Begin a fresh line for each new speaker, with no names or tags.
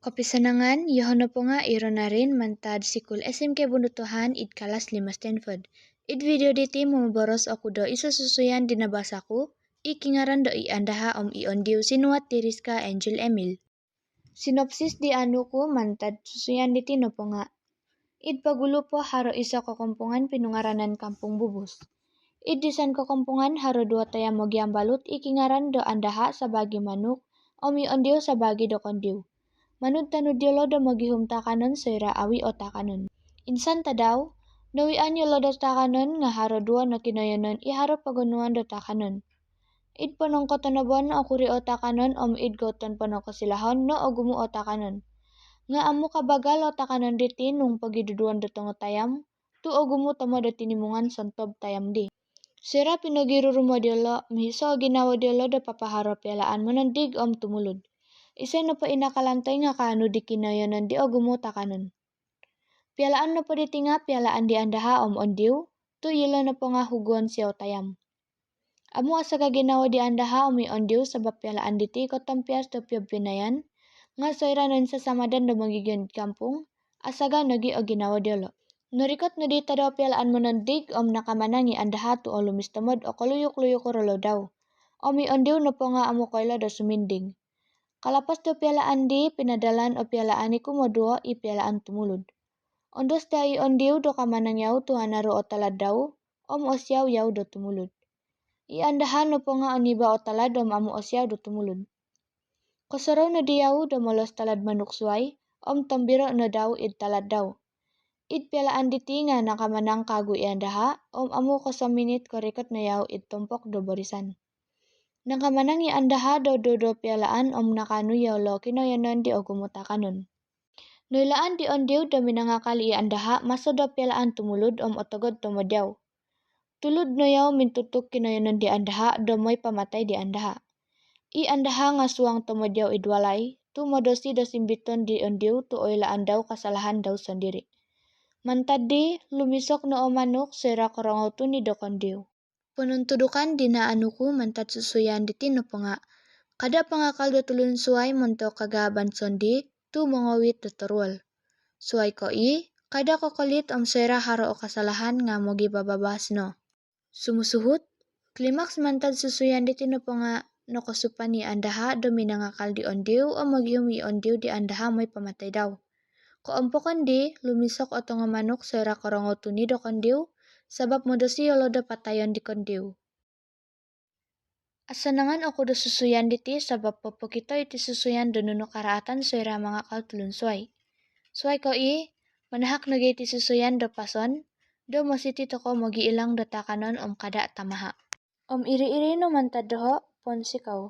Kapisanangan, yohono po nga iro na rin mantad sikul SMK Bundutuhan id kalas 5 Stanford. Id video diti mumaboros ako do isasusuyan dinabasa ko, ikingaran do iandaha iondiw sinuat tiris ka Angel Emil. Sinopsis di ano ko mantad susuyan diti no po nga. Id pagulo po haro isa kakumpungan pinungaranan kampung bubus. Id disan kakumpungan haro dua taya mogyang balut ikingaran do andaha sa bagi manuk iondiw sa bagi do kondiw. Manud tanud yolo do maghihum takanon soira awi o takanon. Insan ta daw, nawian yolo do takanon nga haro dua na kinoyonon iharo pagunuan do takanon. Id panong kotonobon o kuri o takanon id goton panong kasilahon no o gumu o takanon. Nga amu kabagal o takanon diti nung pagiduduan do tongo tayam, tu o gumu tamo do tinimungan sontob tayam di. Sira pinagirurumo diolo, mihiso o ginawa diolo do papaharo pialaan manandig tumulod. Isay no pa inakalantoy nga kaano di kinoyonon di o gumuta kanon. Pialaan no pa diti nga pialaan di andaha ondiw, tu yelo no pa nga huguan siyaw tayam. Amu asaga ginawa di andaha ondiw sabab pialaan diti kotompias do pinayan, nga soira non sa samadan do magigyan kampung, asaga nagi o ginawa diolo. Norikot no dita daw pialaan manandig nakamanangi andaha tu o lumistamod o kaluyok-luyok ko rolo daw. Ondiw no pa nga amu koyla do suminding. Kalapas do pialaan di pinadalan o pialaan ni kumoduo pialaan tumulod. Ondos da ondiw do kamanang yaw tuhanaro o talad daw, osyaw yaw do tumulod. Iandahan no po nga oniba o talad amu osyaw do tumulod. Kosaraw no diyaw do molos talad manuk suway, tambiro no daw id talad daw. Id pialaan diti nga nakamanang kagu iandaha, amu kosaminit korikot no yaw id tumpok do barisan. Nakamanang iandaha do pialaan nakanu yolo kinoyonon di o gumuta kanon. Noilaan di ondiw do minangakal iandaha maso do pialaan tumulod otogod tumodyaw. Tulod no yaw mintutuk kinoyonon di andaha do mo'y pamatay di andaha. Iandaha nga suwang tumodyaw idwalay, tumodosi do simbiton di ondiw tu oilaan daw kasalahan daw sandiri. Mantad di lumisok no o manuk sira korongaw tu ni do kondiw. Penuntudukan dinaanu ko mantad susuyan diti no po nga. Kada pangakal do tulun suway monto kagaban sondi tu mongawit do torwal. Suway ko kada kokolit sera haro o kasalahan nga mogi bababas no. Sumusuhut, klimaks mantad susuyan diti no po nga no kosupan ni andaha do minangakal di ondiw o magihum ondiw di andaha mo'y pamatay daw. Ko ampokon di lumisok o tonga manok sera korongo tu ni do kondiw, sabab modosi yolo do patayon di kondiw. Asanangan ako do susuyan diti sabab popokito iti susuyan do nuno karaatan soira mga kaltulun suway. Suway ko manahak nagay iti susuyan do pason, do mositi toko mogi ilang do takanon kada tamaha. Iri-iri no mantad doho, ponsikaw.